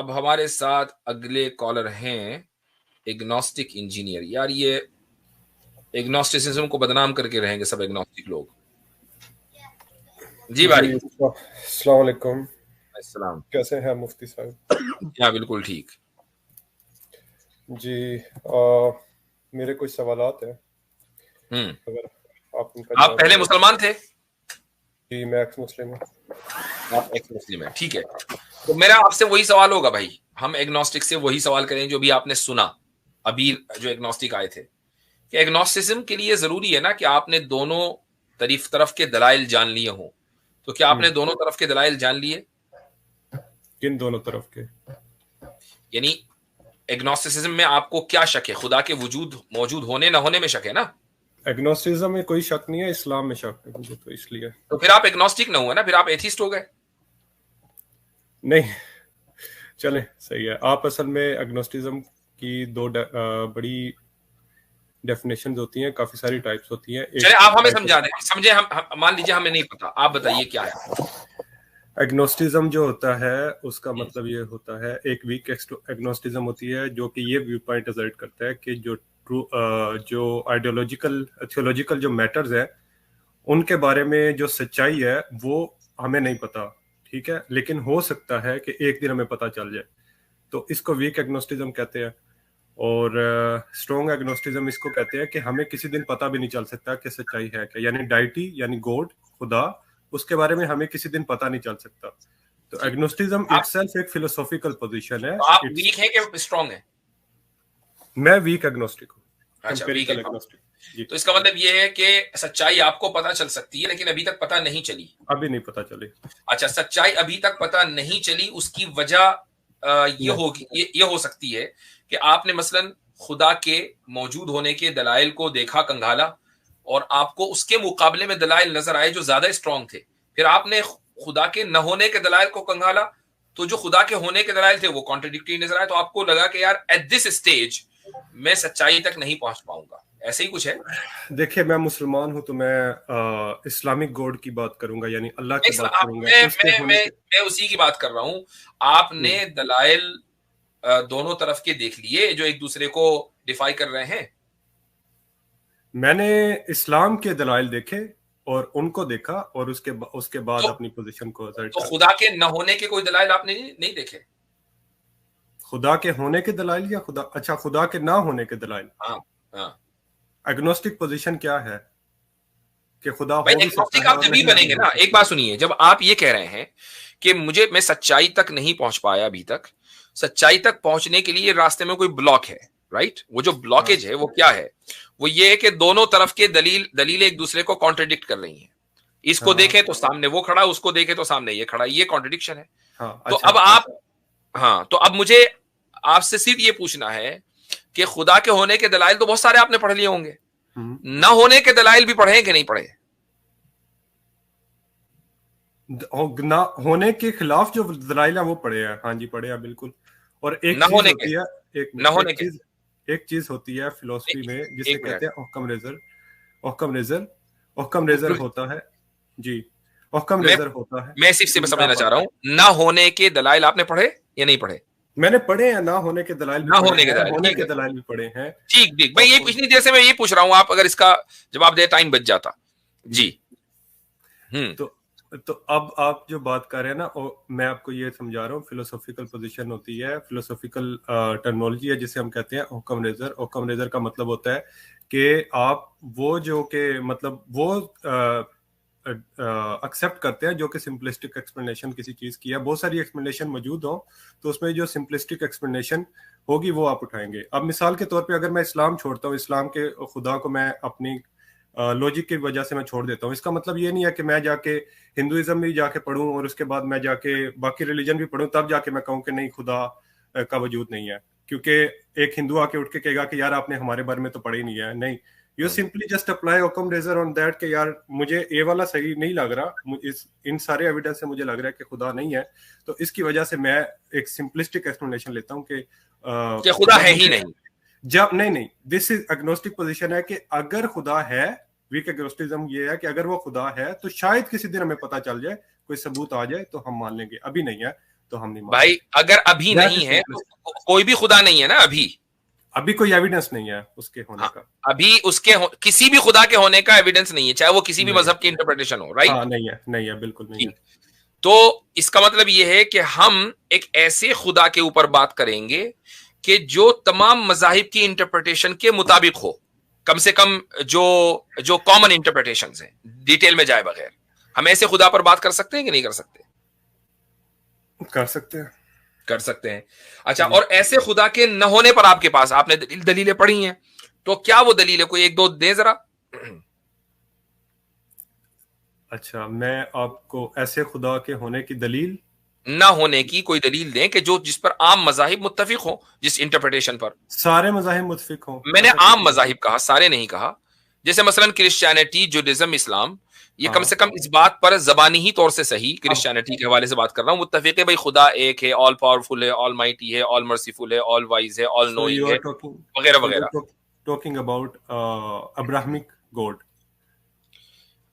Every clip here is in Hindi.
अब हमारे साथ अगले कॉलर हैं एग्नोस्टिक इंजीनियर। यार ये एग्नोस्टिसिज्म को बदनाम करके रहेंगे सब एग्नोस्टिक लोग। जी भाई। अस्सलाम वालेकुम। अस्सलाम। कैसे हैं मुफ्ती साहब? हाँ बिल्कुल ठीक। जी मेरे कुछ सवालात हैं, अगर आप उनका आप जवाब पहले दें। मुसलमान थे? जी मैं एक्स मुस्लिम हूँ। आप एक्स मुस्लिम है, ठीक है। तो मेरा आपसे वही सवाल होगा भाई, हम एग्नोस्टिक से वही सवाल करें जो भी आपने सुना अभी, जो एग्नोस्टिक आए थे कि एग्नोस्टिसिज्म के लिए जरूरी है ना कि आपने दोनों तरफ के दलाइल जान लिए हों। तो क्या आपने दोनों तरफ के दलाइल जान लिए? किन दोनों तरफ के? यानी एग्नोस्टिसिज्म में आपको क्या शक है? खुदा के वजूद मौजूद होने ना होने में शक है ना? एग्नोस्टिज्म में कोई शक नहीं है, इस्लाम में शक है मुझे, तो इसलिए। तो फिर आप एग्नोस्टिक ना हुए ना, फिर आप एथिस्ट हो गए। नहीं, चले सही है। आप असल में एग्नोस्टिज्म की दो बड़ी डेफिनेशन होती हैं, काफी सारी टाइप्स होती हैं। चले आप हमें समझा दें, समझे हम मान लीजिए हमें नहीं पता, आप बताइए क्या है एग्नोस्टिज्म जो होता है उसका मतलब ये होता है, एक वीक एग्नोस्टिज्म होती है जो कि ये व्यू पॉइंट असर्ट करता है कि जो आइडियोलॉजिकल थियोलॉजिकल जो मैटर्स है उनके बारे में जो सच्चाई है वो हमें नहीं पता, ठीक है, लेकिन हो सकता है कि एक दिन हमें पता चल जाए, तो इसको वीक एग्नोस्टिज्म कहते हैं। और स्ट्रॉन्ग एग्नोस्टिज्म इसको कहते हैं कि हमें किसी दिन पता भी नहीं चल सकता कि सच्चाई है क्या, यानी डाइटी यानी गॉड, खुदा, उसके बारे में हमें किसी दिन पता नहीं चल सकता। तो एग्नोस्टिज्म इटसेल्फ एक फिलोसॉफिकल पोजीशन है। तो आप वीक है कि स्ट्रांग है? मैं वीक एग्नोस्टिक हूँ, अच्छा, वीक एम्पिरिकल एग्नोस्टिक। तो इसका मतलब ये है कि सच्चाई आपको पता चल सकती है लेकिन अभी तक पता नहीं चली। अभी नहीं पता चली। अच्छा, सच्चाई अभी तक पता नहीं चली, उसकी वजह ये होगी, ये हो सकती है कि आपने मसलन खुदा के मौजूद होने के दलाइल को देखा, कंगाला, और आपको उसके मुकाबले में दलाइल नजर आए जो ज्यादा स्ट्रांग थे। फिर आपने खुदा के न होने के दलाइल को कंगाला, तो जो खुदा के होने के दलाइल थे वो कॉन्ट्रडिक्टरी नजर आए, तो आपको लगा कि यार एट दिस स्टेज मैं सच्चाई तक नहीं पहुंच पाऊंगा। ऐसे ही कुछ है। देखिए, मैं मुसलमान हूं तो मैं इस्लामिक गॉड की बात करूंगा, यानी अल्लाह की बात करूंगा। उसके होने के मैं उसी की बात कर रहा हूं। आपने दलाइल दोनों तरफ के देख लिए जो एक दूसरे को डिफाई कर रहे हैं। मैंने इस्लाम के दलाइल देखे और उनको देखा और उसके बाद अपनी पोजीशन को असर्ट तो करा। खुदा के न होने के कोई दलाइल आपने नहीं देखे? खुदा के होने के दलाइल या खुदा के ना होने के दलाइल? हाँ हाँ। एग्नोस्टिक पोजीशन क्या है कि खुदा भाई हो भी सकता एग्नोस्टिक है आप और जब भी नहीं भी बनेंगे हो ना, एक सकता। बात सुनिए, जब आप ये कह रहे हैं कि मैं सच्चाई तक नहीं पहुंच पाया अभी तक, सच्चाई तक पहुंचने के लिए रास्ते में कोई ब्लॉक है, राइट? वो जो ब्लॉकेज है वो क्या है? वो ये है कि दोनों तरफ के दलील एक दूसरे को कॉन्ट्रडिक्ट कर रही हैं। इसको देखें तो सामने वो खड़ा, उसको देखें तो सामने ये खड़ा, ये कॉन्ट्रडिक्शन है। तो अब आप, हाँ, तो अब मुझे आपसे सिर्फ ये पूछना है कि खुदा के होने के दलाइल तो बहुत सारे आपने पढ़ लिए होंगे, न होने के दलाइल भी पढ़े कि नहीं पढ़े? ना होने के खिलाफ जो दलाइल है वो पढ़े हैं, हाँ जी पढ़े हैं बिल्कुल। और एक न चीज होने होती के, है, न होने के, एक चीज होती है फिलोसफी में जिसे एक कहते मिनट, हैं ओक्कम रेजर होता है जी। ओक्कम रेजर होता है। मैं सिर्फ से समझना चाह रहा हूं, न होने के दलाइल आपने पढ़े या नहीं पढ़े? मैंने पढ़े हैं, ना होने के दलाइल भी ना पढ़े होने के हैं, दलाइल, होने ठीक के है, दलाइल भी पढ़े हैं। ठीक ठीक भाई, ये पिछली देर से मैं ये पूछ रहा हूं, आप अगर इसका जवाब दे टाइम बच जाता जी। तो अब आप जो बात कर रहे हैं ना, मैं आपको ये समझा रहा हूँ, फिलोसॉफिकल पोजीशन होती है, फिलोसॉफिकल टर्मिनोलॉजी है जिसे हम कहते हैं ओक्कम रेजर। ओक्कम रेजर का मतलब होता है कि आप वो जो के मतलब वो एक्सेप्ट करते हैं जो कि सिंपलिस्टिक एक्सप्लेनेशन किसी चीज की है। बहुत सारी एक्सप्लेनेशन मौजूद हो तो उसमें जो सिंपलिस्टिक एक्सप्लेनेशन होगी वो आप उठाएंगे। अब मिसाल के तौर पे अगर मैं इस्लाम छोड़ता हूँ, इस्लाम के खुदा को मैं अपनी लॉजिक की वजह से मैं छोड़ देता हूँ, इसका मतलब ये नहीं है कि मैं जाके हिंदुइज्म भी जाके पढ़ूं और उसके बाद मैं जाके बाकी रिलीजन भी पढ़ूं तब जाके मैं कहूँ कि नहीं खुदा का वजूद नहीं है। क्योंकि एक हिंदू आके उठ के कहेगा कि यार आपने हमारे बारे में तो पढ़ा ही नहीं है। नहीं, you simply just apply Occam razor on that कि यार मुझे ये वाला सही नहीं लग रहा, इन सारे एविडेंस से मुझे लग रहा है कि खुदा नहीं है, तो इसकी वजह से मैं एक सिंपलिस्टिक एक्सप्लेनेशन लेता हूँ कि खुदा है ही नहीं। जब नहीं, दिस इज एग्नोस्टिक पोजीशन है कि अगर खुदा है, वीक एग्नोस्टिज्म ये है कि अगर वो खुदा है तो शायद किसी दिन हमें पता चल जाए, कोई सबूत आ जाए तो हम मान लेंगे, अभी नहीं है। तो हम नहीं भाई मानते। अगर अभी नहीं है तो कोई भी खुदा नहीं है ना, अभी कोई एविडेंस नहीं है उसके होने हाँ, का। अभी किसी भी खुदा के होने का एविडेंस नहीं है, चाहे वो किसी भी नहीं है। मजहब की इंटरप्रिटेशन हो, राइट? हाँ, नहीं है, बिल्कुल नहीं है। ठीक। तो इसका मतलब ये है कि हम एक ऐसे खुदा के ऊपर बात करेंगे कि जो तमाम मजाहिब की इंटरप्रिटेशन के मुताबिक हो, कम से कम जो जो कॉमन इंटरप्रिटेशन हैं, डिटेल में जाए बगैर। हम ऐसे खुदा पर बात कर सकते हैं कि नहीं कर सकते? कर सकते हैं। कर सकते हैं। अच्छा, और ऐसे खुदा के न होने पर आपके पास, आपने दलीलें पढ़ी हैं, तो क्या वो दलील है? कोई एक दो दे जरा। अच्छा, मैं आपको ऐसे खुदा के होने की दलील, ना होने की कोई दलील दें कि जिस पर आम मजाहिब मुत्तफिक हो, जिस इंटरप्रिटेशन पर। सारे मज़ाहिब मुत्तफिक हों, मैंने ऐसा आम कुछ नहीं। मजाहिब कहा, सारे नहीं कहा। जैसे मसलन क्रिश्चियनिटी, जुडिज्म, इस्लाम, ये कम हाँ। से कम इस बात पर जबानी ही तौर से सही, अब क्रिश्चियनिटी के हवाले से बात कर रहा हूं, मुत्तफिक है भाई खुदा एक है, ऑल पावरफुल है, ऑल माइटी है, ऑल मर्सीफुल है, ऑल वाइज है, all so you knowing are है, talking वगैरह so you're वगैरह। talking about Abrahamic God,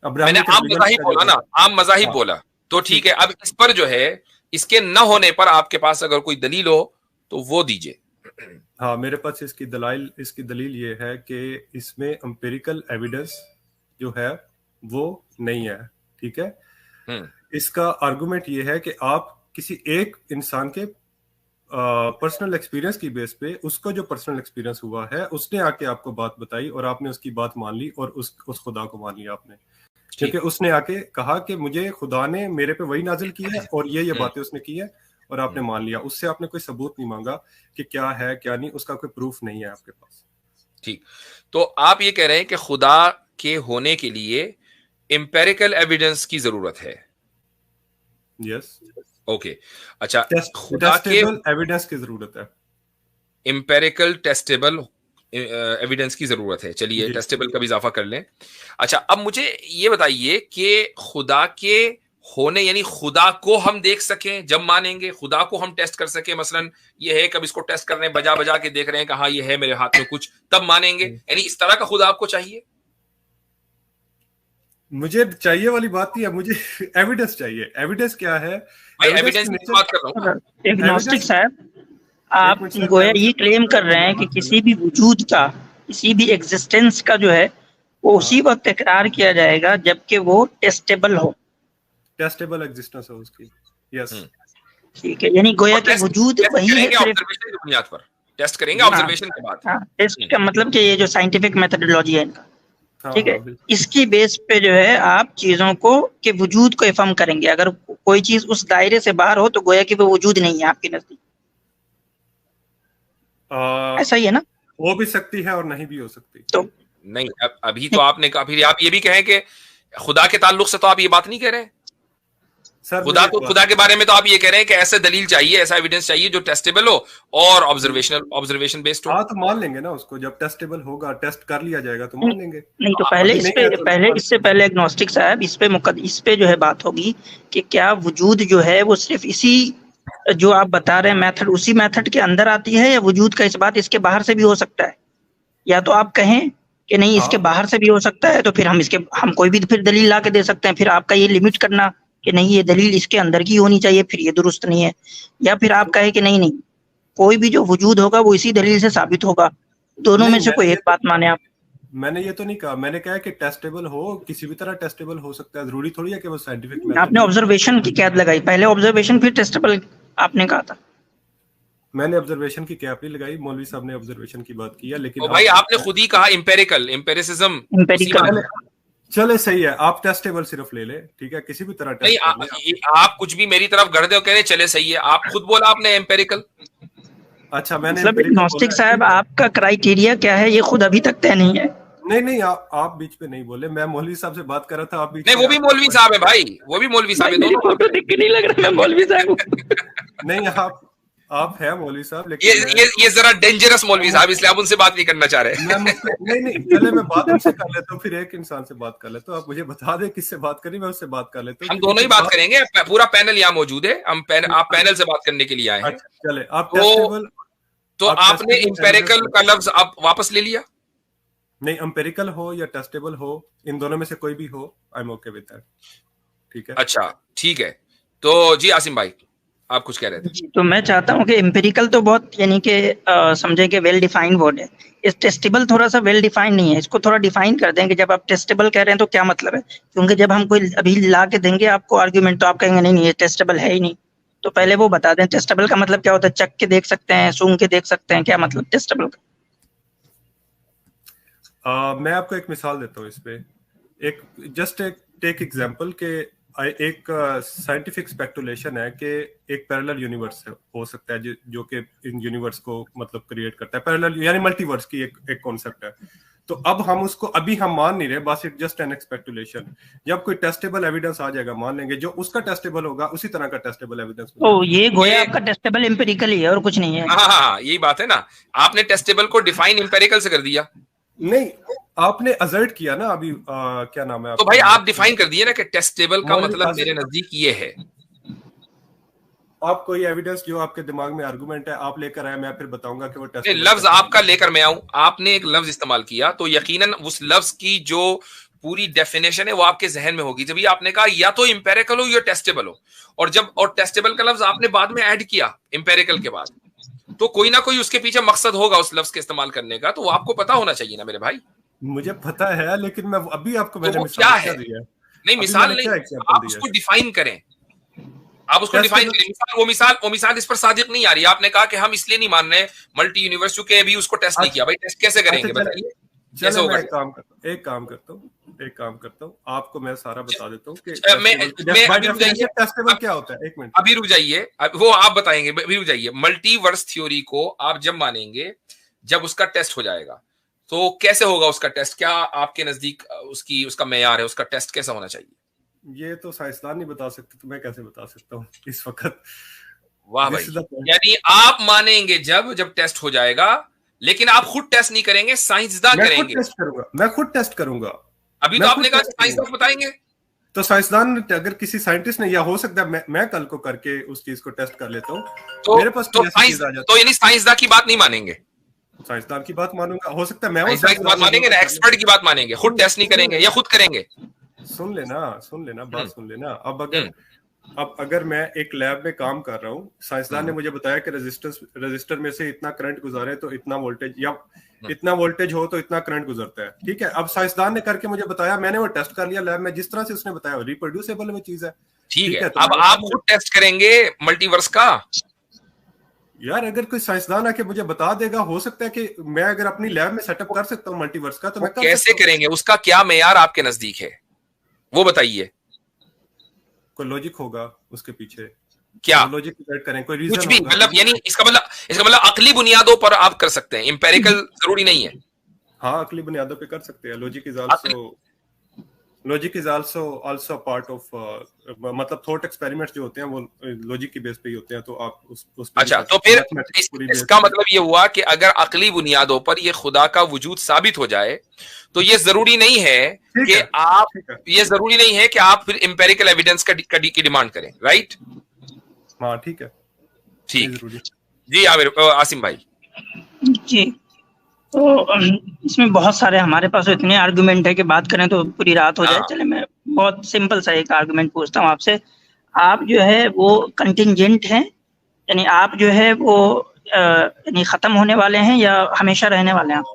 मैंने अब्राहमिक आम रिलीजन मजाहिब का जो बोला ना, God। आम मजाहिब हाँ, बोला। तो ठीक ठीक है, है। अब इस पर जो है, इसके न होने पर आपके पास अगर कोई दलील हो तो वो दीजिए। हाँ, मेरे पास इसकी दलील ये है कि इसमें एम्पिरिकल एविडेंस जो है वो नहीं है। ठीक है। हम्म। इसका आर्गुमेंट ये है कि आप किसी एक इंसान के पर्सनल एक्सपीरियंस की बेस पे, उसका जो पर्सनल एक्सपीरियंस हुआ है, उसने आके आपको बात बताई और आपने उसकी बात मान ली और उस खुदा को मान लिया आपने। क्योंकि ठीक। उसने आके कहा कि मुझे खुदा ने मेरे पे वही नाजिल की है और ये हम्म। बातें उसने की है और आपने मान लिया। उससे आपने कोई सबूत नहीं मांगा कि क्या है क्या नहीं, उसका कोई प्रूफ नहीं है आपके पास। ठीक। तो आप ये कह रहे हैं कि खुदा के होने के लिए एम्पेरिकल एविडेंस की जरूरत है। यस। ओके। अच्छा, खुदा के टेस्टेबल एविडेंस की जरूरत है। एम्पेरिकल टेस्टेबल एविडेंस की जरूरत है। चलिए, जी। टेस्टेबल का भी इजाफा कर लें। अच्छा, अब मुझे ये बताइए कि खुदा के होने, यानी खुदा को हम देख सकें जब मानेंगे, खुदा को हम टेस्ट कर सके, मसलन ये है, कब इसको टेस्ट कर रहे हैं, बजा बजा के देख रहे हैं कि हाँ ये है मेरे हाथ में कुछ, तब मानेंगे? यानी इस तरह का खुदा आपको चाहिए? मुझे चाहिए वाली बात ही है, मुझे एविडेंस चाहिए। एविडेंस क्या है? भाई एविडेंस एविडेंस की की बात कर रहा हूँ ना। Agnostic evidence. साहब, एक आप मिनट सर, गोया ये क्लेम कर रहे हैं कि किसी भी वजूद का, किसी भी एग्जिस्टेंस का जो है वो उसी वक्त इकरार किया जाएगा जबकि वो टेस्टेबल हो। टेस्टेबल एग्जिस्टेंस है उसकी। यस। ठीक है, यानी गोया और के टेस्ट वजूद टेस्ट वही है करेंगे सिर्फ। ऑब्जर्वेशन की बुनियाद पर, टेस्ट करेंगे हाँ ऑब्जर्वेशन के बाद। हाँ, टेस्ट का मतलब कि ये जो साइंटिफिक मेथोडोलॉजी है इनका, हाँ ठीक है, हाँ, बिल्कुल। इसकी बेस पे जो है आप चीजों को के वजूद को इफर्म करेंगे। अगर कोई चीज उस दायरे से बाहर हो तो गोया कि वो वजूद नहीं है आपके नजदीक। ऐसा ही है ना? हो भी सकती है और नहीं भी हो सकती। तो नहीं, अभी तो आपने कहा, फिर आप ये भी कहें कि खुदा के ताल्लुक से तो आप ये बात नहीं कह रहे हैं। सर खुदा के बारे में तो आप ये कह रहे हैं कि ऐसा दलील चाहिए, ऐसा एविडेंस चाहिए जो टेस्टेबल हो और ऑब्जर्वेशन बेस्ड हो। हाँ, तो मान लेंगे ना उसको, जब टेस्टेबल होगा, टेस्ट कर लिया जाएगा तो मान लेंगे। नहीं, तो पहले अभी इस नहीं पे है तो पहले इससे पहले एग्नोस्टिक साहब इस पे जो है बात होगी कि क्या वजूद जो है वो सिर्फ इसी जो आप बता रहे हैं मेथड, उसी मेथड के अंदर आती है, या वजूद का इस बात इसके बाहर से भी हो सकता है? या तो आप कहें कि नहीं इसके हाँ। बाहर से भी हो सकता है, तो फिर हम कोई भी फिर दलील ला के दे सकते हैं। फिर आपका ये लिमिट करना कि नहीं ये दलील इसके अंदर की होनी चाहिए, फिर ये दुरुस्त नहीं है। या फिर आप कहे कि नहीं नहीं, कोई भी जो वजूद होगा वो इसी दलील से साबित होगा। दोनों में नहीं, से कोई एक बात माने आप। मैंने ये तो नहीं कहा। मैंने कहा कि टेस्टेबल हो, किसी भी तरह टेस्टेबल हो सकता है, जरूरी थोड़ी है कि वो साइंटिफिक मेथड। आपने ऑब्जर्वेशन की कैद लगाई, पहले ऑब्जर्वेशन फिर टेस्टेबल आपने कहा था। मैंने ऑब्जर्वेशन की कैप नहीं लगाई, मौलवी साहब ने ऑब्जर्वेशन की बात की है। लेकिन तो भाई आपने खुद ही कहा एम्पेरिसिज्म। एम्पेरिकल। चले, सही है, आप टेस्टेबल सिर्फ ले ले, ठीक है, किसी भी तरह नहीं, टेस्ट कर ले। आप कुछ भी मेरी तरफ गढ़ दे और कह रहे चले सही है, आप खुद बोला आपने एम्पेरिकल। अच्छा, मैंने मतलब एग्नोस्टिक साहब आपका क्राइटेरिया क्या है ये खुद अभी तक तय नहीं है। नहीं, आप बीच पे नहीं बोले, मैं मौलवी साहब से बात कर रहा था, आप बीच नहीं, में वो भी मौलवी साहब है भाई, वो भी मौलवी साहब है, मेरी दोनों। फोटो देख के नहीं लग रहा मैं मौलवी साहब हूँ। नहीं, आप है मौलवी साहब, ये लेकिन ये जरा डेंजरस मौलवी साहब, इसलिए आप उनसे बात नहीं करना चाह रहे। नहीं, चले मैं बात उनसे कर लेता हूँ, फिर एक इंसान से बात कर लेता हूँ। आप मुझे बता दे किससे बात करी, मैं उससे बात कर लेता हूँ। हम दोनों ही बात करेंगे, पूरा पैनल यहाँ मौजूद है, आप पैनल से बात करने के लिए आए हैं। अच्छा, चले, आप टेस्टेबल। तो आपने एम्पेरिकल का लफ्ज आप वापस ले लिया। नहीं, एम्पेरिकल हो या टेस्टेबल हो, इन दोनों में से कोई भी हो, I am okay with that. ठीक है। अच्छा, ठीक है। तो जी आसिम भाई। आप कुछ कह रहे थे। तो मैं चाहता हूँ कि एम्पिरिकल तो बहुत यानी कि समझे कि वेल डिफाइंड वर्ड है, इस टेस्टेबल थोड़ा सा वेल डिफाइंड नहीं है, इसको थोड़ा डिफाइन कर दें कि जब आप टेस्टेबल कह रहे हैं तो क्या मतलब है, क्योंकि जब हम कोई अभी ला के देंगे आपको आर्ग्यूमेंट तो आप कहेंगे नहीं नहीं ये टेस्टेबल है ही नहीं, तो पहले वो बता दें टेस्टेबल का मतलब क्या होता है, चख के देख सकते हैं, सूंघ के देख सकते हैं, क्या मतलब टेस्टेबल का। मैं आपको एक मिसाल देता हूँ इस पे, एक जस्ट एक टेक एग्जांपल के एक साइंटिफिक स्पेकुलेशन है कि एक पैरेलल यूनिवर्स हो सकता है जो कि इन यूनिवर्स को मतलब क्रिएट करता है, पैरेलल यानी मल्टीवर्स की एक कॉन्सेप्ट है। तो अब हम उसको अभी हम मान नहीं रहे, बस इट जस्ट एन स्पेकुलेशन। जब कोई टेस्टेबल एविडेंस आ जाएगा मान लेंगे, जो उसका टेस्टेबल होगा उसी तरह का टेस्टेबल एविडेंस तो ये गोया ये आपका टेस्टेबल एम्पिरिकल ही है और कुछ नहीं है। हाँ हाँ हाँ, यही बात है ना, आपने टेस्टेबल को डिफाइन इंपेरिकल से कर दिया। नहीं, आपने अजर्ट किया ना अभी क्या नाम है तो आपका, भाई आप डिफाइन कर दिए ना कि टेस्टेबल का मौलवी मतलब कासिम। मेरे नजदीक ये है। आप कोई एविडेंस जो आपके दिमाग में आर्गुमेंट है आप लेकर आए, मैं फिर बताऊंगा कि वो नहीं, टेस्टेबल लफ्ज आपका लेकर मैं आऊं, आपने एक लफ्ज इस्तेमाल किया तो यकीनन उस लफ्ज की जो पूरी डेफिनेशन है वो आपके जहन में होगी। जब ये आपने कहा या तो इंपेरिकल हो या टेस्टेबल हो, और टेस्टेबल का लफ्ज आपने बाद में ऐड किया इंपेरिकल के बाद, तो कोई ना कोई उसके पीछे मकसद होगा उस लफ्ज के इस्तेमाल करने का, तो वो आपको पता होना चाहिए ना मेरे भाई। मुझे पता है, लेकिन मैं अभी आपको तो मैंने वो क्या मिसाल है? क्या दिया है, नहीं अभी मिसाल मैंने नहीं, क्या एग्जांपल आप दिया उसको है डिफाइन करें, आप उसको डिफाइन टेस्टेबल। करें। वो मिसाल इस पर सादिक नहीं आ रही। आपने कहा कि हम इसलिए नहीं मान रहे मल्टी यूनिवर्स क्योंकि अभी उसको टेस्ट नहीं अच्छा किया। भाई टेस्ट कैसे अच्छा, करेंगे चले बताइए, कैसे चले होगा मैं एक टेस्ट? काम करता हूँ, आपको मैं सारा बता देता हूँ कि मैं टेस्टेबल बाय अभी रुक जाइए, डेफिनेशन टेस्टेबल क्या होता है। एक मिनट, अभी रुक जाइए, वो आप बताएंगे। अभी रुक जाइए, मल्टीवर्स थ्योरी को आप जब मानेंगे जब उसका टेस्ट हो जाएगा, तो कैसे होगा उसका टेस्ट? क्या आपके नजदीक उसका मेयार है, उसका टेस्ट कैसा होना चाहिए? ये तो साइंसदान नहीं बता सकते, तो मैं कैसे बता सकता हूँ इस वक्त। वाह भाई, दिस इज द पॉइंट। यानी आप मानेंगे जब टेस्ट हो जाएगा, लेकिन आप खुद टेस्ट नहीं करेंगे, साइंसदान करेंगे। मैं खुद टेस्ट करूंगा। अभी तो मैं खुद आपने कहा टेस्ट करूंगा साइंसदान बताएंगे। तो साइंसदान अगर किसी साइंटिस्ट ने, या हो सकता है मैं कल को करके उस चीज को टेस्ट कर लेता हूँ, मेरे पास कोई ऐसी चीज आ जाती तो यानी साइंसदान की बात नहीं मानेंगे? है, साइंसदान की बात मानूंगा। हो सकता है मैं वो साइंसदान की बात मानेंगे ना, एक्सपर्ट की बात मानेंगे, खुद टेस्ट नहीं करेंगे या खुद करेंगे? सुन लेना बात सुन लेना। हम्म, अब अगर मैं एक लैब में काम कर रहा हूँ, साइंसदान ने मुझे बताया कि रजिस्टर में से इतना करंट गुजारे तो इतना वोल्टेज, या इतना वोल्टेज हो तो इतना करंट गुजरता है, ठीक है। अब साइंसदान ने करके मुझे बताया, मैंने वो टेस्ट कर लिया लैब में, जिस तरह से उसने बताया रिप्रोड्यूसेबल वो चीज है, ठीक है। तो अब आप खुद टेस्ट करेंगे मल्टीवर्स का? यार अगर कोई साइंसदान आके मुझे बता देगा, हो सकता है कि मैं अगर अपनी लैब में सेटअप कर सकता हूँ मल्टीवर्स का, तो मैं कर कैसे सकता हूँ। करेंगे? उसका क्या मेयार आपके नजदीक है वो बताइए। कोई लॉजिक होगा उसके पीछे, क्या? लॉजिक करें, कोई कुछ रीजन भी होगा। मतलब, यानी इसका मतलब अकली बुनियादों पर आप कर सकते हैं, इंपेरिकल जरूरी नहीं है। हाँ, अकली बुनियादों पे कर सकते हैं। अकली- logic is also part of, मतलब थॉट एक्सपेरिमेंट्स जो होते हैं वो लॉजिक की बेस पे ही होते हैं, तो आप उस पे भी अच्छा, कर तो सकते फिर हैं, मैथमेटिक्स पूरी बेस इसका पे। मतलब ये हुआ कि अगर अकली बुनियादों पर ये खुदा का वजूद साबित हो जाए, तो ये जरूरी नहीं है ठीक कि है, आप ठीक है, ये जरूरी नहीं है कि आप फिर इंपेरिकल एविडेंस की डिमांड करें, राइट? हाँ ठीक है, नहीं ठीक। जरूरी। जी आसिम भाई। जी, तो इसमें बहुत सारे हमारे पास तो इतने आर्गुमेंट है कि बात करें तो पूरी रात हो जाए। हाँ, चले मैं बहुत सिंपल सा एक आर्गुमेंट पूछता हूँ आपसे। आप जो है वो कंटिंजेंट हैं, यानी आप जो है वो यानी खत्म होने वाले हैं या हमेशा रहने वाले हैं आप?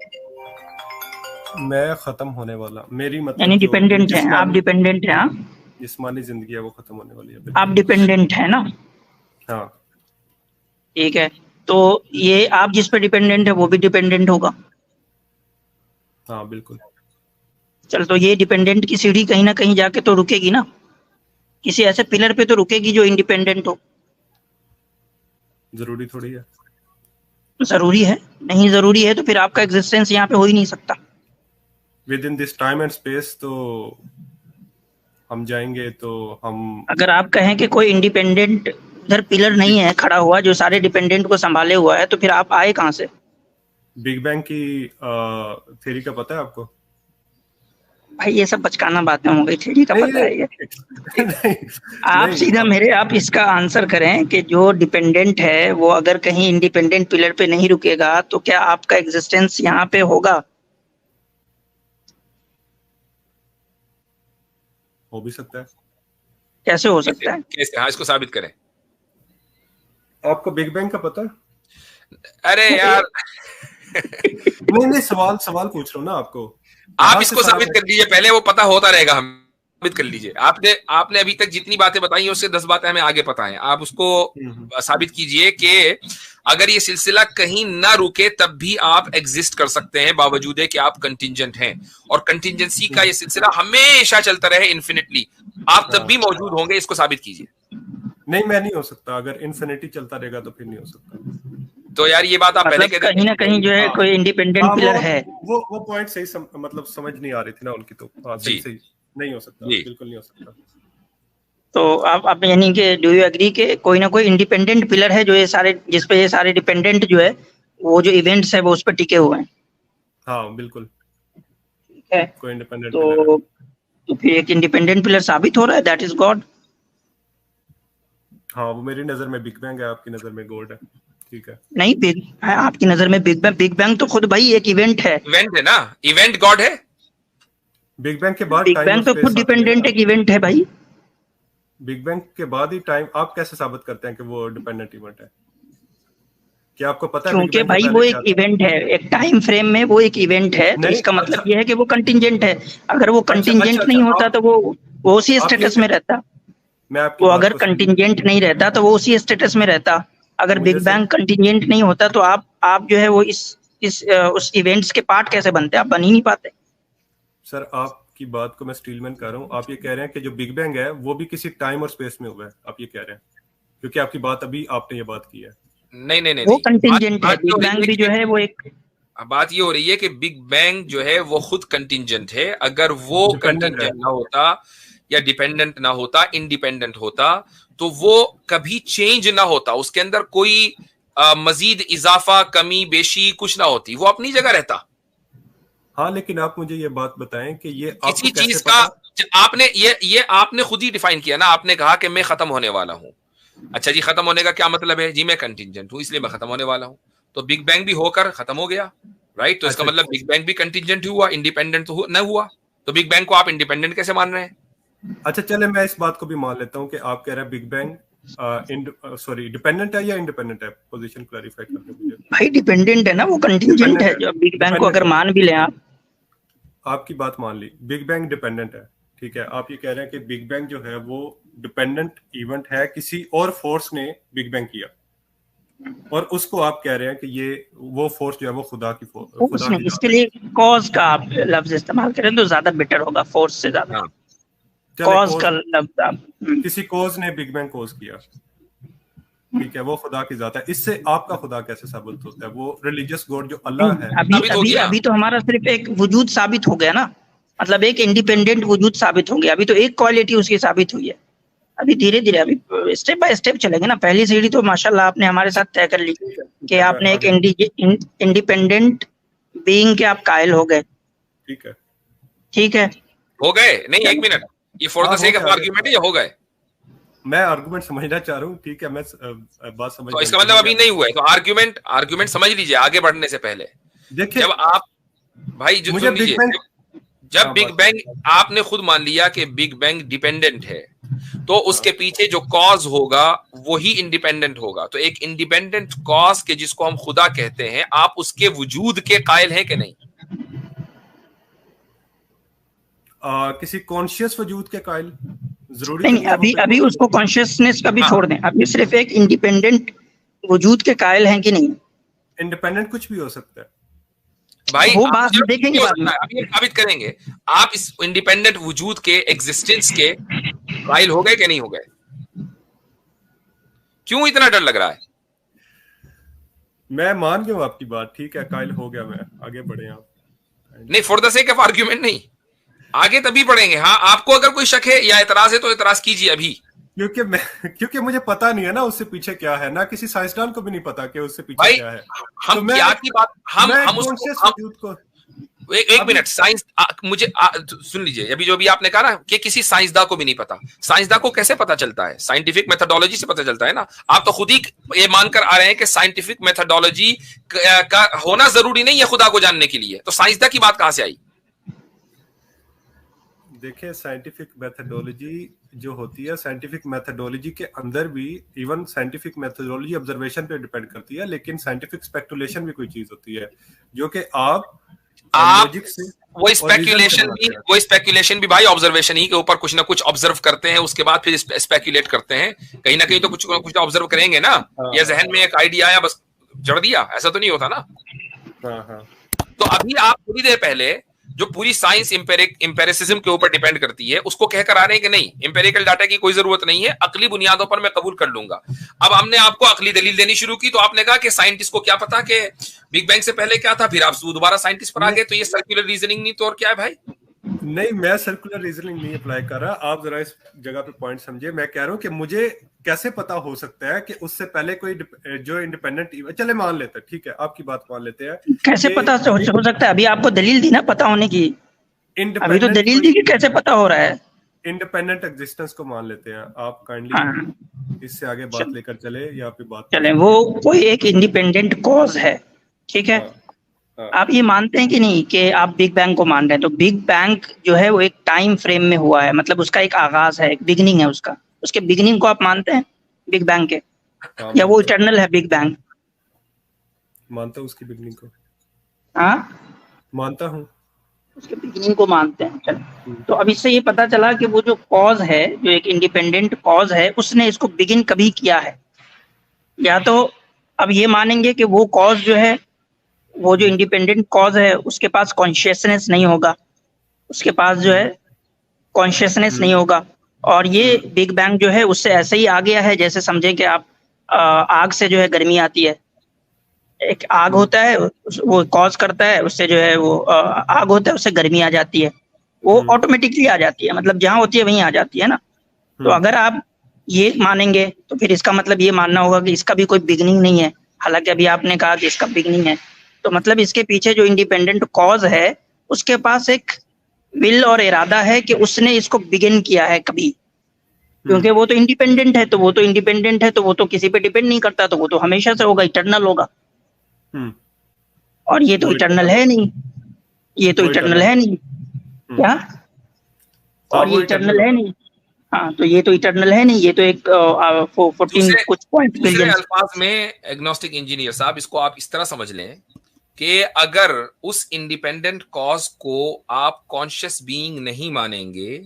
मैं खत्म होने वाला, मेरी मतलब यानी जो डिपेंडेंट हैं आप, डिपेंडेंट हैं आप? जिस्मानी जिंदगी है वो खत्म होने वाली है, आप बिल्कुल। डिपेंडेंट हैं ना? हाँ ठीक है, तो ये आप जिस पे डिपेंडेंट है वो भी डिपेंडेंट होगा। हाँ बिल्कुल। चल, तो ये डिपेंडेंट की सीढ़ी कहीं ना कहीं जाके तो रुकेगी ना, किसी ऐसे पिलर पे तो रुकेगी जो इंडिपेंडेंट हो। जरूरी थोड़ी है। जरूरी है? नहीं जरूरी है तो फिर आपका एग्जिस्टेंस यहाँ पे हो ही नहीं सकता। With in this time and space तो हम जाएंगे, तो हम अगर आप कहें कि कोई इंडिपेंडेंट उधर पिलर नहीं है खड़ा हुआ जो सारे डिपेंडेंट को संभाले हुआ है, तो फिर आप आए कहाँ से? बिग बैंग की थ्योरी का पता है आपको? भाई ये सब बचकाना बातें हो गई, थ्योरी का पता है ये? नहीं, आप नहीं, सीधा आप इसका आंसर करें कि जो डिपेंडेंट है वो अगर कहीं इंडिपेंडेंट पिलर पे नहीं रुकेगा तो क्या आपका एग्जिस्टेंस यहाँ पे होगा? हो भी सकता है। कैसे हो सकता है? कैसे? हाँ, इसको साबित करें। आपको बिग बैंग का पता है? अरे यार नहीं, सवाल पूछ रहा हूँ ना आपको। आप इसको साबित कर लीजिए पहले, वो पता होता रहेगा, हम साबित कर लीजिए। आपने अभी तक जितनी बातें बताई हैं उससे 10 बातें हमें आगे पता है। आप उसको साबित कीजिए कि अगर ये सिलसिला कहीं ना रुके तब भी आप एग्जिस्ट कर सकते हैं, बावजूद है कि आप कंटिंजेंट हैं, और कंटिंजेंसी का ये सिलसिला हमेशा चलता रहे इन्फिनिटली, आप तब भी मौजूद होंगे। इसको साबित कीजिए। नहीं, मैं नहीं हो सकता। अगर इन्फिनिटी चलता रहेगा तो फिर नहीं हो सकता। तो यार ये बात आप पहले कहते कहीं ना कहीं जो है कोई इंडिपेंडेंट पिलर है। वो पॉइंट सही मतलब समझ नहीं आ रही थी ना उनकी, तो सही नहीं हो सकता, बिल्कुल नहीं हो सकता। तो आप यानी कि डू यू एग्री के कोई ना कोई इंडिपेंडेंट पिलर है जो ये सारे, जिस पे ये सारे डिपेंडेंट जो है वो जो इवेंट्स है वो उस पर टिके हुए हैं? हाँ बिल्कुल, ठीक है। कोई इंडिपेंडेंट तो फिर एक इंडिपेंडेंट पिलर साबित हो रहा है, दैट इज गॉड। हाँ, वो मेरी नजर में बिग बैंग है, आपकी नजर में गॉड है। ठीक है। नहीं, बिग है आपकी नजर में बिग बैंग तो खुद भाई एक इवेंट है। इवेंट है ना, इवेंट गॉड है। बिग बैंग के बाद बिग बैंग तो खुद डिपेंडेंट एक इवेंट है भाई। बिग बैंग के बाद ही टाइम, आप कैसे साबित करते हैं कि वो डिपेंडेंट इवेंट है? क्या आपको पता है? क्योंकि भाई वो एक इवेंट है, एक टाइम फ्रेम में वो एक इवेंट है, तो इसका मतलब ये है कि वो कंटिंजेंट है। अगर वो कंटिंजेंट नहीं होता तो वो उसी स्टेटस में रहता। वो अगर कंटिंजेंट नहीं रहता तो वो उसी स्टेटस में रहता। अगर बिग बैंग कंटिंजेंट नहीं होता तो आप जो है वो उस इवेंट्स के पार्ट कैसे बनते? आप बन ही नहीं पाते। सर, आपकी बात को मैं स्टीलमैन कर रहा हूँ। आप ये कह रहे हैं कि जो बिग बैंग है वो भी किसी टाइम और स्पेस में हुआ है, आप ये कह रहे हैं, क्योंकि आपकी बात अभी आपने ये बात की है। नहीं, वो कंटिंजेंट है। बिग बैंग भी जो है वो एक, बात ये हो रही है कि बिग बैंग जो है वो खुद कंटिंजेंट है। अगर वो कंटिंजेंट ना होता या डिपेंडेंट ना होता, इंडिपेंडेंट होता, तो वो कभी चेंज ना होता, उसके अंदर कोई मजीद इजाफा, कमी बेशी कुछ ना होती, वो अपनी जगह रहता। हाँ, लेकिन आप मुझे ये बात बताएं कि ये किसी चीज का आपने ये आपने खुद ही डिफाइन किया ना। आपने कहा कि मैं खत्म होने वाला हूं। अच्छा जी, खत्म होने का क्या मतलब है? जी मैं कंटिंजेंट हूं इसलिए मैं खत्म होने वाला हूं। तो बिग बैंग भी होकर खत्म हो गया, राइट? तो इसका मतलब बिग बैंग भी कंटिंजेंट हुआ, इंडिपेंडेंट तो न हुआ। तो बिग बैंग को आप इंडिपेंडेंट कैसे मान रहे हैं? अच्छा चले, मैं इस बात को भी मान लेता हूँ कि आप कह रहे हैं बिग बैंग डिपेंडेंट है या इंडिपेंडेंट है। पोजीशन क्लैरिफाई करके मुझे। भाई डिपेंडेंट है ना, वो कंटिंजेंट है। जो बिग बैंग को अगर मान भी लें आप, आपकी बात मान ली, बिग बैंग डिपेंडेंट है, ठीक है। आप ये कह रहे हैं कि बिग बैंग जो है वो डिपेंडेंट इवेंट है, किसी और फोर्स ने बिग बैंग किया, और उसको आप कह रहे हैं कि ये वो फोर्स जो है वो खुदा की फोर्स नहीं, इसके लिए कॉज का आप लफ्ज इस्तेमाल करें तो ज्यादा बेटर होगा, फोर्स से ज्यादा। कॉज का लफ्ज आप, किसी कॉज ने बिग बैंग कॉज किया, ठीक है, वो खुदा की जात है। इससे आपका खुदा कैसे साबित होता है? वो रिलीजियस गॉड जो अल्लाह है। अभी तो हमारा सिर्फ एक वजूद साबित हो गया ना, मतलब एक इंडिपेंडेंट वजूद साबित हो गया। अभी तो एक क्वालिटी उसकी साबित हुई है। अभी धीरे धीरे, अभी स्टेप बाय स्टेप चलेंगे ना। पहली सीढ़ी तो माशाल्लाह आपने हमारे साथ तय कर ली कि आपने एक इंडिपेंडेंट बीइंग के आप कायल हो गए। ठीक है, हो गए नहीं? एक मिनट, ये for the sake of argument है या हो गए? मैं आर्गुमेंट समझना चाह रहा हूँ, ठीक है, मैं बात समझ। तो इसका मतलब अभी नहीं हुआ है। तो आर्गुमेंट समझ लीजिए आगे बढ़ने से पहले। देखिए, जब आप भाई जो सुन लीजिए, जब बिग बैंग आपने खुद मान लिया कि बिग बैंग डिपेंडेंट है, तो उसके पीछे जो कॉज होगा वही इंडिपेंडेंट होगा। तो एक इंडिपेंडेंट कॉज के जिसको हम खुदा कहते हैं, आप उसके वजूद के कायल हैं कि नहीं? किसी कॉन्शियस वजूद के कायल जरूरी नहीं। अभी उसको कॉन्शियसनेस का भी छोड़ दें। अभी सिर्फ एक इंडिपेंडेंट वजूद के कायल हैं कि नहीं? इंडिपेंडेंट कुछ भी हो सकता है भाई, वो बात देखेंगे बाद में, अभी साबित करेंगे। आप इस इंडिपेंडेंट वजूद के एग्जिस्टेंस के कायल हो गए कि नहीं हो गए? क्यों इतना डर लग रहा है? मैं मान गया आपकी बात, ठीक है, कायल हो गया मैं। आगे बढ़े आप। नहीं, for the sake of argument नहीं, आगे तभी बढ़ेंगे। हाँ, आपको अगर कोई शक है या एतराज है तो एतराज कीजिए अभी। क्योंकि मुझे पता नहीं है ना उससे पीछे क्या है, ना किसी साइंसदान को भी नहीं पता कि उससे पीछे क्या है। हम तो क्या की बात, हम उसको एक मिनट, साइंस मुझे सुन लीजिए। अभी जो भी आपने कहा ना कि किसी साइंसदान को भी नहीं पता, साइंसदान को कैसे पता चलता है? साइंटिफिक मेथोडोलॉजी से पता चलता है ना। आप तो खुद ही ये मानकर आ रहे हैं कि साइंटिफिक मेथोडोलॉजी का होना जरूरी नहीं है खुदा को जानने के लिए। तो साइंसदान की बात कहां से आई? देखिए साइंटिफिक मेथडोलॉजी जो होती है, साइंटिफिक मेथडोलॉजी के अंदर भी इवन साइंटिफिक मेथडोलॉजी ऑब्जर्वेशन पे डिपेंड करती है, लेकिन साइंटिफिक स्पेकुलेशन भी कोई चीज होती है जो कि आप लॉजिक से वो स्पेकुलेशन भी भाई ऑब्जर्वेशन ही के ऊपर कुछ ना कुछ ऑब्जर्व करते हैं, उसके बाद फिर स्पेकुलेट करते हैं। कहीं ना कहीं तो कुछ ना कुछ ऑब्जर्व करेंगे ना, या जहन में एक आइडिया आया बस जड़ दिया, ऐसा तो नहीं होता ना। तो अभी आप थोड़ी देर पहले जो पूरी साइंस इंपेरिसिज्म के ऊपर डिपेंड करती है उसको कहकर आ रहे हैं कि नहीं, इंपेरिकल डाटा की कोई जरूरत नहीं है, अकली बुनियादों पर मैं कबूल कर लूंगा। अब हमने आपको अकली दलील देनी शुरू की तो आपने कहा कि साइंटिस्ट को क्या पता कि बिग बैंग से पहले क्या था, फिर आप दोबारा साइंटिस्ट पर आ गए। तो ये सर्कुलर रीजनिंग नहीं तो और क्या है भाई? नहीं, मैं सर्कुलर रीजनिंग नहीं अप्लाई कर रहा, आप जरा इस जगह पे पॉइंट समझिए। मैं कह रहा हूं कि मुझे कैसे पता हो सकता है कि उससे पहले कोई जो इंडिपेंडेंट, चले मान लेते हैं, ठीक है, आपकी बात मान लेते हैं, कैसे पता हो सकता है? अभी आपको दलील दी ना पता होने की, अभी तो दलील दी कि कैसे पता हो रहा है। इंडिपेंडेंट एग्जिस्टेंस को मान लेते हैं, आप काइंडली इससे आगे बात लेकर चले, यहाँ पे बात चले। वो कोई एक इंडिपेंडेंट कॉज है, ठीक है। आप ये मानते हैं कि नहीं कि आप बिग बैंग को मान रहे हैं, तो बिग बैंग जो है वो एक टाइम फ्रेम में हुआ है, मतलब उसका एक आगाज है, एक बिगिनिंग है उसका, उसके बिगिनिंग को आप मानते हैं बिग बैंग के, या वो इटर्नल है बिग बैंग? मानता हूँ उसकी बिगिनिंग को। हाँ, मानता हूँ उसके बिगिनिंग को मानते हैं। चलो, तो अब इससे ये पता चला कि वो जो कॉज है, जो एक इंडिपेंडेंट कॉज है, उसने इसको बिगिन कभी किया है। या तो अब ये मानेंगे कि वो कॉज जो है, वो जो इंडिपेंडेंट कॉज है उसके पास कॉन्शियसनेस नहीं होगा, उसके पास जो है कॉन्शियसनेस नहीं होगा, और ये बिग बैंग जो है उससे ऐसे ही आ गया है जैसे समझे कि आप आग से जो है गर्मी आती है। एक आग होता है, वो कॉज करता है, उससे जो है वो आग होता है, उससे गर्मी आ जाती है, वो ऑटोमेटिकली आ जाती है, मतलब जहां होती है वहीं आ जाती है ना। तो अगर आप ये मानेंगे तो फिर इसका मतलब ये मानना होगा कि इसका भी कोई बिगनिंग नहीं है, हालांकि अभी आपने कहा कि इसका बिगनिंग है। तो मतलब इसके पीछे जो इंडिपेंडेंट कॉज है उसके पास एक विल और इरादा है कि उसने इसको बिगिन किया है कभी, क्योंकि वो तो इंडिपेंडेंट है, तो वो तो इंडिपेंडेंट है, तो वो तो किसी पे डिपेंड नहीं करता, तो वो तो हमेशा से होगा, इटर्नल होगा। और ये तो इटर्नल है नहीं, ये तो इटर्नल है नहीं, क्या? और ये इटर्नल है नहीं, हाँ, तो ये तो इटर्नल है नहीं, ये तो एक 14 कुछ पॉइंट बिलियन। अल्फाज में एग्नोस्टिक इंजीनियर साहब, इसको आप इस तरह समझ लें कि अगर उस इंडिपेंडेंट कॉज को आप कॉन्शियस बीइंग नहीं मानेंगे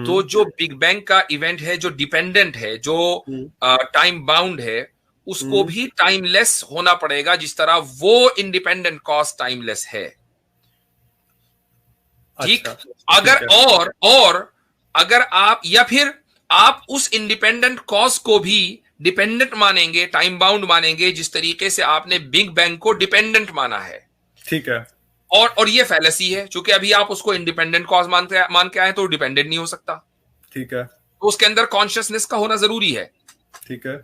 तो जो बिग बैंग का इवेंट है, जो डिपेंडेंट है, जो टाइम बाउंड है, उसको भी टाइमलेस होना पड़ेगा, जिस तरह वो इंडिपेंडेंट कॉज टाइमलेस है। ठीक? अगर और अगर आप, या फिर आप उस इंडिपेंडेंट कॉज को भी डिपेंडेंट मानेंगे, टाइम बाउंड मानेंगे, जिस तरीके से आपने बिग बैंग को डिपेंडेंट माना है। ठीक है। और ये फैलेसी है, क्योंकि अभी आप उसको इंडिपेंडेंट कॉज मान के आए तो डिपेंडेंट नहीं हो सकता। ठीक है। तो उसके अंदर कॉन्शियसनेस का होना जरूरी है। ठीक है।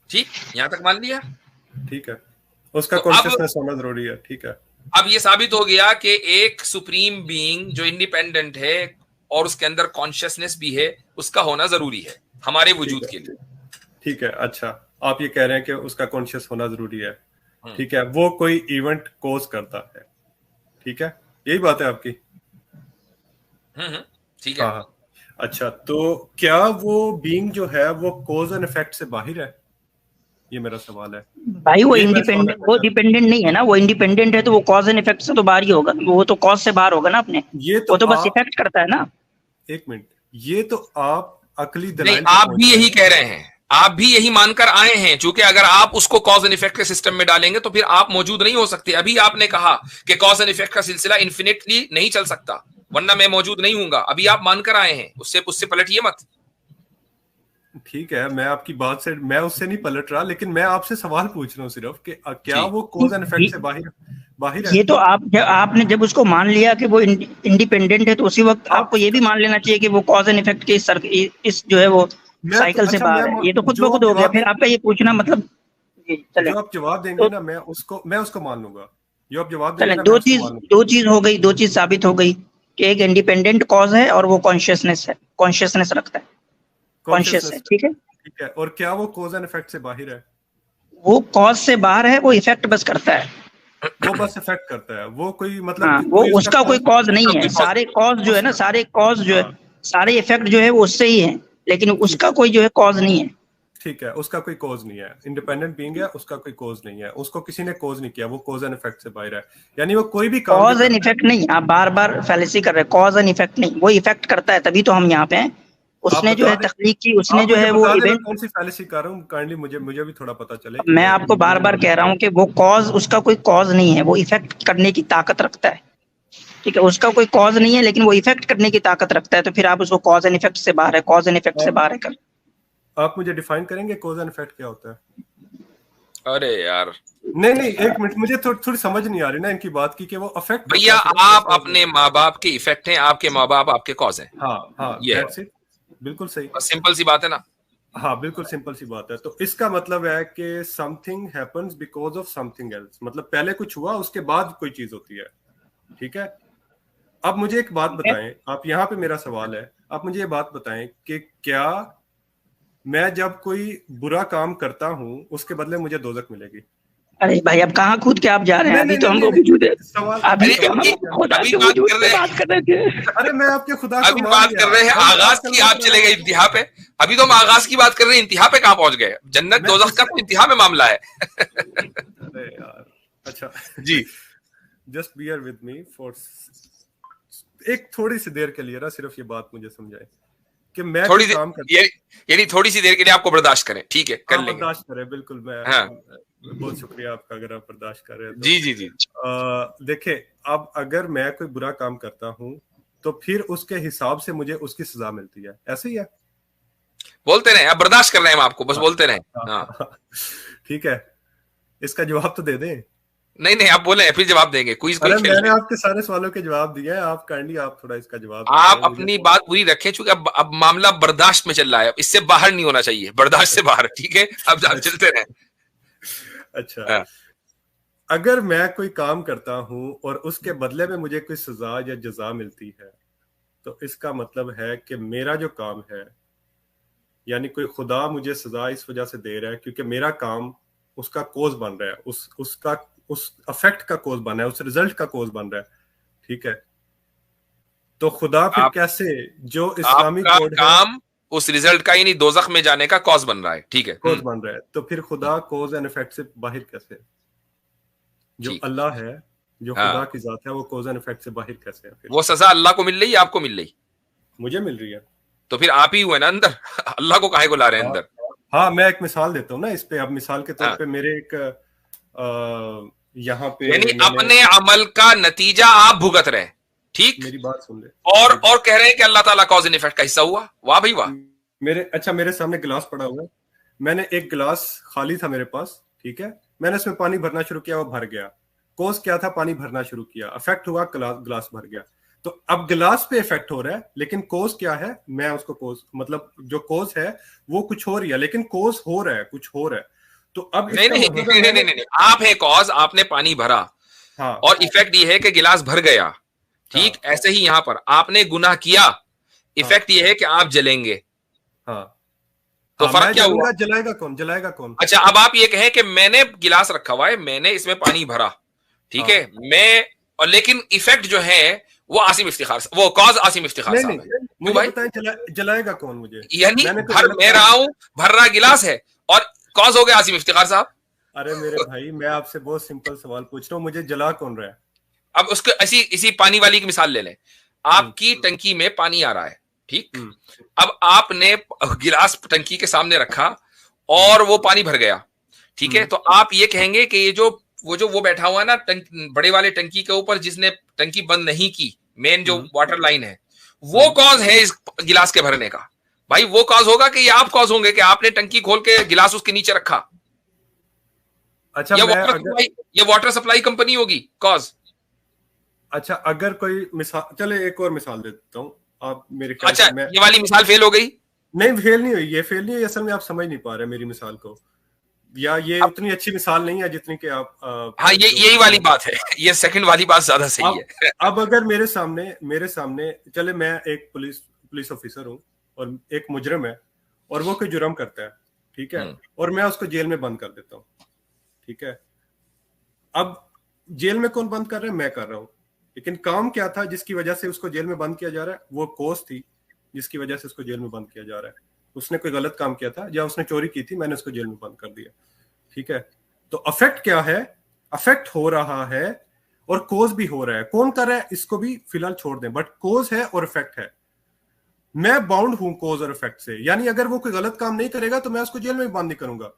ठीक, यहां तक मान लिया। ठीक है, उसका कॉन्शियसनेस होना जरूरी है। ठीक है। अब ये साबित हो गया कि एक सुप्रीम बीइंग जो इंडिपेंडेंट है और उसके अंदर कॉन्शियसनेस भी है, उसका होना जरूरी है हमारे वजूद के लिए। ठीक है। अच्छा, आप ये कह रहे हैं कि उसका कॉन्शियस होना जरूरी है। ठीक है, वो कोई इवेंट कोज करता है। ठीक है, यही बात है आपकी। ठीक है। हाँ। अच्छा, तो क्या वो बीइंग जो है वो कॉज एंड इफेक्ट से बाहर है? ये मेरा सवाल है भाई। वो इंडिपेंडेंट, वो डिपेंडेंट नहीं है ना, वो इंडिपेंडेंट है तो वो कॉज एंड इफेक्ट से तो बाहर ही होगा, वो तो कॉज से बाहर होगा ना अपने, ये तो वो तो बस इफेक्ट करता है ना। एक मिनट, ये तो आप अकली दलाइल, आप भी यही कह रहे हैं, आप भी यही मानकर आए हैं, क्योंकि अगर आप उसको कॉज एंड इफेक्ट के सिस्टम में डालेंगे तो फिर आप मौजूद नहीं हो सकते। अभी आपने कहा कि कॉज एंड इफेक्ट का सिलसिला इन्फिनिटली नहीं चल सकता, वरना मैं मौजूद नहीं हूंगा। अभी आप मानकर आए हैं, उससे पलटिए मत। ठीक है, मैं आपकी बात से, मैं उससे नहीं पलट रहा, लेकिन मैं आपसे सवाल पूछ रहा हूँ सिर्फ कि क्या वो कॉज एंड इफेक्ट से बाहर है? ये तो आपने जब उसको मान लिया कि वो इंडिपेंडेंट है, तो उसी वक्त आपको ये भी मान लेना चाहिए कि वो कॉज एंड इफेक्ट के इस जो है वो साइकिल से बाहर है। ये तो खुद ब खुद हो गया। फिर आपका ये पूछना मतलब, जो आप जवाब देंगे ना, मैं उसको मान लूंगा। जो आप जवाब देंगे ना, दो चीज हो गई, दो चीज साबित हो गई कि एक इंडिपेंडेंट कॉज है और वो कॉन्शियसनेस है, कॉन्शियसनेस रखता है, कॉन्शियस है। ठीक है। ठीक है, और क्या वो कॉज एंड इफेक्ट से बाहर है? वो कॉज से बाहर है, वो इफेक्ट बस करता है। वो बस इफेक्ट करता है, वो कोई मतलब हाँ, वो उसका कोई कॉज नहीं है। सारे कॉज जो है ना, सारे कॉज जो है, सारे इफेक्ट जो है वो उससे ही है, लेकिन उसका कोई जो है कॉज नहीं है। ठीक है, उसका कोई कॉज नहीं है, इंडिपेंडेंट बीइंग है, उसका कोई कॉज नहीं है, उसको किसी ने कॉज नहीं किया, वो कॉज एंड इफेक्ट से बाहर है। यानी वो कोई भी काम कॉज एंड इफेक्ट नहीं, आप बार बार फैलेसी कर रहे हैं। कॉज एंड इफेक्ट नहीं, वो इफेक्ट करता है, तभी तो हम यहाँ पे हैं। उसने जो है तख्लीक की, उसने जो है वो इवेंट, कौन सी फैलेसी कर रहा हूँ काइंडली, मुझे भी थोड़ा पता चले। मैं आपको बार बार कह रहा हूँ कि वो कॉज, उसका कोई कॉज नहीं है, वो इफेक्ट करने की ताकत रखता है। ठीक है, उसका कोई कॉज नहीं है, लेकिन वो इफेक्ट करने की ताकत रखता है, तो फिर आप उसको कॉज एंड इफेक्ट से बाहर है, कॉज एंड इफेक्ट से बाहर है कर। आप मुझे डिफाइन करेंगे कॉज एंड इफेक्ट क्या होता है? अरे यार, नहीं, एक मिनट, मुझे थोड़ी समझ नहीं आ रही ना इनकी बात की कि वो अफेक्ट। भैया आप अपने माँ बाप के इफेक्ट हैं, आपके माँ बाप आपके कॉज हैं। हाँ, ये बिल्कुल सही, सिंपल सी बात है ना। हाँ बिल्कुल सिंपल सी बात है। तो इसका मतलब है कि something happens because of something else, मतलब पहले कुछ हुआ, उसके बाद कोई चीज होती है। ठीक है, अब मुझे एक बात बताएं, आप यहाँ पे मेरा सवाल है, आप मुझे ये बात बताएं कि क्या मैं जब कोई बुरा काम करता हूं उसके बदले मुझे दोजख मिलेगी? अरे भाई, अब कहाँ कूद के आप जा रहे हैं? अभी तो हम लोग वजूद है, अभी तो हम खुदा के वजूद पे बात कर रहे थे। अरे मैं आपके खुदा अभी बात कर रहे हैं आगाज की, आप चले गए इंतहा पे। अभी तो हम आगाज की बात कर रहे हैं, इंतहा पे कहाँ पहुंच गए? जन्नत दोजख का तो इंतहा में मामला है। अरे यार, अच्छा जी, just bear with me for एक थोड़ी सी देर के लिए ना, सिर्फ ये बात मुझे समझाए कि मैं थोड़ी काम यानी थोड़ी सी देर के लिए आपको बर्दाश्त करें, ठीक है, कर लेंगे। बर्दाश्त करें, बिल्कुल। मैं हाँ, बहुत शुक्रिया आपका अगर आप बर्दाश्त कर रहे हैं तो। जी। देखिए, अब अगर मैं कोई बुरा काम करता हूं तो फिर उसके हिसाब से मुझे उसकी सजा मिलती है, ऐसे ही है? बोलते रहे, आप बर्दाश्त कर रहे हैं, हम आपको बस बोलते रहे। हाँ, ठीक है, इसका जवाब तो दे दें। नहीं, आप बोले फिर जवाब देंगे। क्विज मैंने आपके सारे सवालों के जवाब दिए हैं, आप काइंडली आप थोड़ा इसका जवाब आप अपनी बात पूरी रखें, चूंकि अब मामला बर्दाश्त में चल रहा है, इससे बाहर नहीं होना चाहिए, बर्दाश्त से बाहर। ठीक है, अब आप चलते रहे। अच्छा, अगर मैं कोई काम करता हूं और उसके बदले में मुझे कोई सजा या जजा मिलती है, तो इसका मतलब है कि मेरा जो काम है, यानी कोई खुदा मुझे सजा इस वजह से दे रहा है क्योंकि मेरा काम उसका कोज बन रहा है, उस अफेक्ट का कोज बन रहा है, उस रिजल्ट का कोज बन रहा है। ठीक है, तो खुदा फिर कैसे, जो इस्लामी कोड काम उस रिजल्ट का, यानी दोजख में जाने का कॉज बन रहा है, ठीक है, कोज बन रहा है, तो फिर खुदा कोज एंड इफेक्ट से बाहर कैसे? जो अल्लाह है, जो खुदा की जात है, वो कोज एंड इफेक्ट से बाहर कैसे है? फिर वो सजा अल्लाह को मिल रही है, आपको मिल रही? मुझे मिल रही है। तो फिर आप ही हुए ना अंदर। अल्लाह को काहे को ला रहे हैं अंदर? हाँ, मैं एक मिसाल देता हूँ ना इस पे। अब मिसाल के तौर पे मेरे एक यहाँ पे, यानी अपने अमल का नतीजा आप भुगत रहे, ठीक? मेरी बात सुन ले। और कह रहे हैं कि अल्लाह ताला कॉज एंड इफेक्ट का हिस्सा हुआ। वाह भाई वाह। मेरे सामने गिलास पड़ा हुआ है, मैंने एक गिलास खाली था मेरे पास, ठीक है, मैंने इसमें पानी भरना शुरू किया, वो भर गया। कोज क्या था? पानी भरना शुरू किया, इफेक्ट हुआ, गिलास भर गया। तो अब गिलास पे इफेक्ट हो रहा है, लेकिन कोज क्या है? मैं उसको कोज, मतलब जो कोज है वो कुछ हो रही है, लेकिन कोज हो रहा है, कुछ हो रहा है। तो अब नहीं, आप है कॉज, आपने पानी भरा। हाँ, और इफेक्ट ये है कि गिलास भर गया, ठीक? हाँ, ऐसे ही यहां पर आपने गुनाह किया, इफेक्ट ये है कि आप जलेंगे। हाँ, तो फर्क क्या हुआ? जलाएगा कौन? अच्छा, अब आप ये कहें कि मैंने गिलास रखा हुआ है, मैंने इसमें पानी भरा, ठीक है, मैं, और लेकिन इफेक्ट जो है वो आसिम इफ्तिखार, वो कॉज आसिम इफ्तिखार साहब है। मुझे बताएं, जलाएगा कौन मुझे? यानी मैं रहा हूं, भर रहा गिलास है, और कॉज हो गया आसिम इफ्तिखार साहब। अरे मेरे भाई, मैं आपसे बहुत सिंपल सवाल पूछ रहा हूँ, मुझे जला कौन रहा है? अब उसको इसी पानी वाली की मिसाल ले लें। आपकी टंकी में पानी आ रहा है, ठीक? अब आपने गिलास टंकी के सामने रखा और वो पानी भर गया, ठीक है? तो आप ये कहेंगे कि ये वो बैठा हुआ है ना बड़े वाले टंकी के ऊपर, जिसने टंकी बंद नहीं की, मेन जो वाटर लाइन है, वो कॉज है इस गिलास के भरने का। भाई वो कॉज होगा कि ये आप कॉज होंगे कि आपने टंकी खोल के गिलास उसके नीचे रखा? अच्छा, ये वाटर सप्लाई कंपनी होगी कॉज। अच्छा, अगर कोई मिसाल, चले एक और मिसाल दे देता हूँ, आप मेरे ख्याल से ये वाली मिसाल फेल हो गई? नहीं, फेल नहीं हुई, ये फेल नहीं हुई, असल में आप समझ नहीं पा रहे मेरी मिसाल को, या ये उतनी अच्छी मिसाल नहीं है जितनी कि आप हाँ, ये यही वाली बात है, ये सेकंड वाली बात ज्यादा सही है। अब अगर मेरे सामने चले, मैं एक पुलिस ऑफिसर हूँ और एक मुजरिम है और वो कोई जुर्म करता है, ठीक है, और मैं उसको जेल में बंद कर देता हूँ, ठीक है। अब जेल में कौन बंद कर रहा है? मैं कर रहा हूँ, लेकिन काम क्या था जिसकी वजह से उसको जेल में बंद किया जा रहा है? वो कॉज थी जिसकी वजह से उसको जेल में बंद किया जा रहा है। उसने कोई गलत काम किया था या उसने चोरी की थी, मैंने उसको जेल में बंद कर दिया, ठीक है। तो अफेक्ट क्या है? अफेक्ट हो रहा है और कोज भी हो रहा है। कौन कर रहा है इसको भी फिलहाल छोड़ दें, बट कोज है और इफेक्ट है। मैं बाउंड हूं कोज और इफेक्ट से, यानी अगर वो कोई गलत काम नहीं करेगा तो मैं उसको जेल में भी बंद नहीं करूंगा।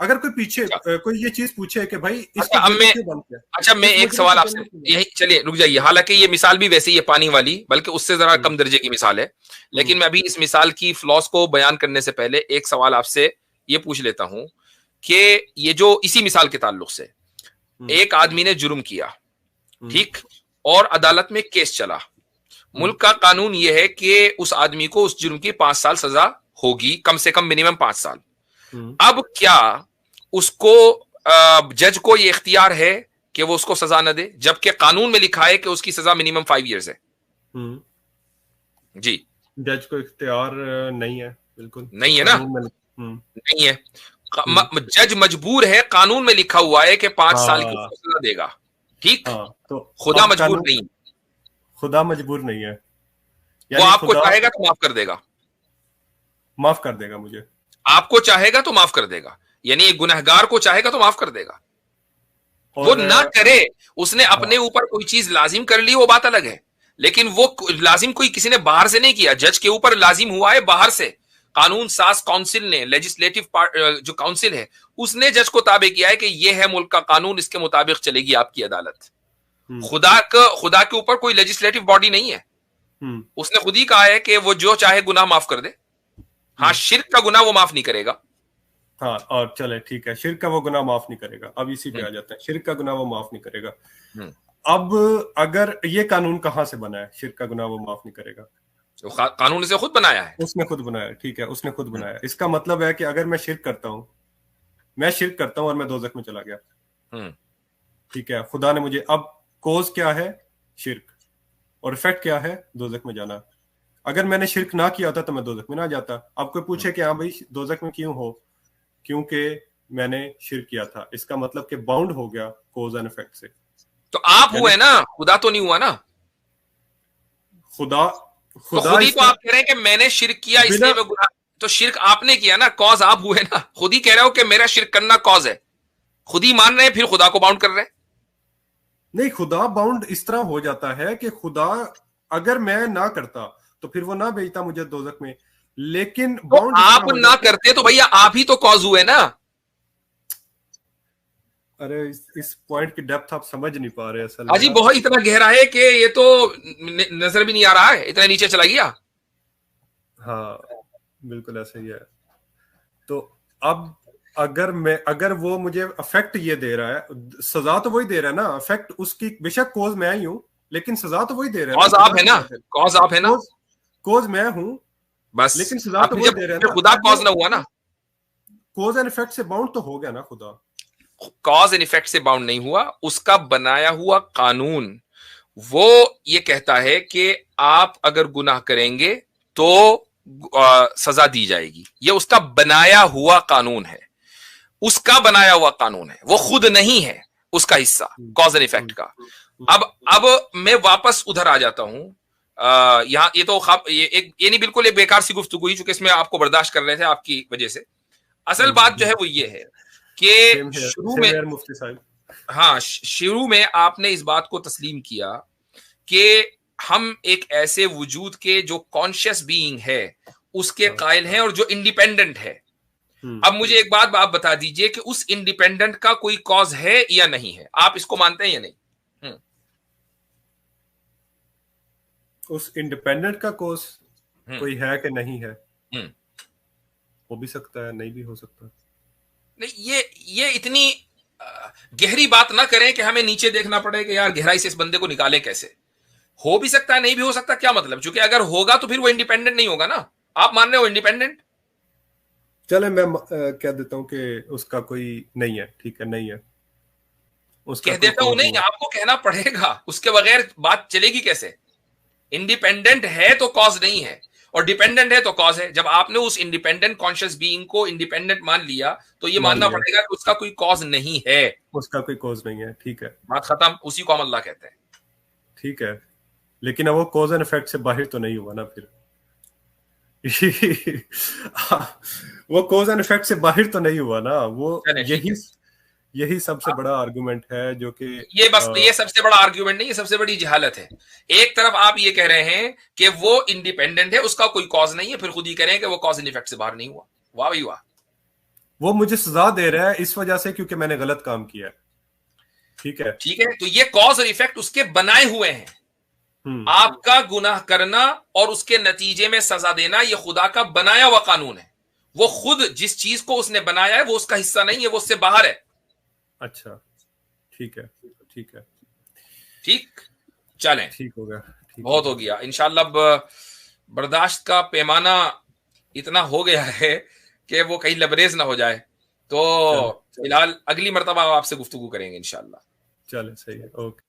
अगर कोई पीछे कोई ये चीज पूछे कि भाई इसको जेल में क्यों बंद किया, अच्छा मैं एक सवाल आपसे, यही चलिए रुक जाइए, हालांकि ये मिसाल भी वैसे ही है पानी वाली, बल्कि उससे जरा कम दर्जे की मिसाल है, लेकिन मैं अभी इस मिसाल की फ्लॉस को बयान करने से पहले एक सवाल आपसे ये पूछ लेता हूं कि ये जो इसी मिसाल के ताल्लुक से एक आदमी ने जुर्म किया, ठीक, और अदालत में केस चला, मुल्क का कानून यह है कि उस आदमी को उस जुर्म की 5 साल सजा होगी, कम से कम मिनिमम 5 साल। अब क्या उसको जज को ये इख्तियार है कि वो उसको सजा न दे, जबकि कानून में लिखा है कि उसकी सजा मिनिमम 5 इयर्स है? जी, जज को इख्तियार नहीं है, बिल्कुल नहीं है ना, नहीं है। जज मजबूर है, कानून में लिखा हुआ है कि 5 साल की सजा देगा, ठीक। तो खुदा मजबूर नहीं, खुदा मजबूर नहीं है, वो आपको चाहेगा तो माफ कर देगा, माफ कर देगा मुझे, आपको चाहेगा तो माफ कर देगा, यानी एक गुनहगार को चाहेगा तो माफ कर देगा। वो ना करे, उसने अपने ऊपर कोई चीज लाजिम कर ली, वो बात अलग है, लेकिन वो लाजिम कोई किसी ने बाहर से नहीं किया, जज के ऊपर लाजिम हुआ है बाहर से। कानून साज काउंसिल ने, लेजिस्लेटिव जो काउंसिल है, उसने जज को ताबे किया है कि ये है मुल्क का कानून, इसके मुताबिक चलेगी आपकी अदालत। खुदा के ऊपर कोई लेजिस्लेटिव बॉडी नहीं है, उसने खुद ही कहा है कि वो जो चाहे गुनाह माफ कर दे। हाँ, शिर्क का गुनाह वो माफ नहीं करेगा। हाँ, और चले ठीक है, शिर्क का वो गुनाह माफ नहीं करेगा। अब इसी पे आ जाते हैं, शिर्क का गुनाह वो माफ नहीं करेगा। अब अगर ये कानून कहाँ से बना है, शिर्क का गुनाह वो माफ नहीं करेगा? कानून इसे खुद बनाया है, उसने खुद बनाया, ठीक है, उसने खुद बनाया। इसका मतलब है कि अगर मैं शिर्क करता हूँ, मैं शिर्क करता हूँ और मैं दोज़ख में चला गया, ठीक है, खुदा ने मुझे, अब कोज क्या है? शिर्क, और इफेक्ट क्या है? दोज़ख में जाना। अगर मैंने शिर्क ना किया होता तो मैं दोज़ख में ना जाता। अब कोई पूछे कि हाँ भाई दोज़ख में क्यों हो? क्योंकि मैंने शिर्क किया था। इसका मतलब कि बाउंड हो गया कोज एंड इफेक्ट से। तो आप हुए ना, खुदा तो नहीं हुआ ना। खुदा तो खुद ही तो आप कह रहे हैं कि मैंने शिर्क किया इसलिए मैं गुनाह, तो शिर्क आपने किया ना, कॉज आप हुए ना। खुद ही कह रहे हो कि मेरा शिर्क करना कॉज है, खुद ही मान रहे हैं, फिर खुदा को बाउंड कर रहे हैं। नहीं, खुदा बाउंड इस तरह हो जाता है कि खुदा अगर मैं ना करता तो फिर वो ना भेजता मुझे दोज़ख में, लेकिन तो आप ना करते तो भैया आप ही तो कॉज हुए ना। अरे इस पॉइंट की डेप्थ आप समझ नहीं पा रहे असल में। अजी बहुत इतना गहरा है कि ये तो नजर भी नहीं आ रहा है, इतना नीचे चला गया। हाँ बिल्कुल ऐसा ही है। तो अब अगर वो मुझे अफेक्ट ये दे रहा है, सजा तो वही दे रहा है ना, अफेक्ट उसकी, बेशक कोज मैं ही हूं लेकिन सजा तो वही दे रहा है। कॉज आप है ना, कॉज आप है ना, कोज मैं हूं बस, लेकिन सजा तो वही दे रहा है ना। खुदा कॉज ना हुआ ना, कोज एंड इफेक्ट से बाउंड तो हो गया ना खुदा। कॉज एंड इफेक्ट से बाउंड नहीं हुआ, उसका बनाया हुआ कानून वो ये कहता है कि आप अगर गुनाह करेंगे तो सजा दी जाएगी। ये उसका बनाया हुआ कानून है, उसका बनाया हुआ कानून है, वो खुद नहीं है उसका हिस्सा कॉज एंड इफेक्ट का। अब मैं वापस उधर आ जाता हूं। यहाँ ये तो ये नहीं, बिल्कुल एक बेकार सी गुफ्तगू हुई, चूंकि इसमें आपको बर्दाश्त कर रहे थे आपकी वजह से। असल बात जो है वो ये है कि शुरू में, मुफ्ती साहब, हाँ, शुरू में आपने इस बात को तस्लीम किया कि हम एक ऐसे वजूद के जो कॉन्शियस बीइंग है उसके कायल हैं और जो इंडिपेंडेंट है। अब मुझे एक बात आप बता दीजिए कि उस इंडिपेंडेंट का कोई कॉज है या नहीं है, आप इसको मानते हैं या नहीं? उस इंडिपेंडेंट का कॉज कोई है कि नहीं है? हो भी सकता है, नहीं भी हो सकता। नहीं, ये इतनी गहरी बात ना करें कि हमें नीचे देखना पड़े कि यार गहराई से इस बंदे को निकालें कैसे। हो भी सकता है, नहीं भी हो सकता, क्या मतलब? क्योंकि अगर होगा तो फिर वो इंडिपेंडेंट नहीं होगा ना। आप मान रहे हो इंडिपेंडेंट? चले मैं कह देता हूं कि उसका कोई नहीं है, ठीक है, नहीं है, कह देता हूं नहीं, आपको कहना पड़ेगा, उसके बगैर बात चलेगी कैसे? इंडिपेंडेंट है तो कॉज नहीं है, और डिपेंडेंट है तो कॉज है। जब आपने उस इंडिपेंडेंट कॉन्शियस बीइंग को इंडिपेंडेंट मान लिया तो ये मानना पड़ेगा कि उसका कोई कॉज नहीं है, उसका कोई कॉज नहीं है। ठीक है, बात खत्म। उसी को हम अल्लाह कहते हैं। ठीक है, लेकिन अब वो कॉज एंड इफेक्ट से बाहर तो नहीं हुआ ना फिर। वो कॉज एंड इफेक्ट से बाहर तो नहीं हुआ ना वो। यही सबसे बड़ा आर्गुमेंट है जो कि ये सबसे बड़ा आर्गुमेंट नहीं, ये सबसे बड़ी जहालत है। एक तरफ आप ये कह रहे हैं कि वो इंडिपेंडेंट है, उसका कोई कॉज नहीं है, फिर खुद ही कह रहे हैं कि वो कॉज एंड इफेक्ट से बाहर नहीं हुआ। वाह भाई वाह। वो मुझे सजा दे रहा है इस वजह से क्योंकि मैंने गलत काम किया है। ठीक है, ठीक है, तो ये कॉज और इफेक्ट उसके बनाए हुए हैं। आपका गुनाह करना और उसके नतीजे में सजा देना ये खुदा का बनाया हुआ कानून है। वो खुद जिस चीज को उसने बनाया है वो उसका हिस्सा नहीं है, वो उससे बाहर है। अच्छा, ठीक है, ठीक है, ठीक, चलें, ठीक हो गया, बहुत हो गया। इंशाल्लाह अब बर्दाश्त का पैमाना इतना हो गया है कि वो कहीं लबरेज ना हो जाए। तो फिलहाल अगली मर्तबा आपसे गुफ्तगू करेंगे इंशाल्लाह। चले, सही है, ओके।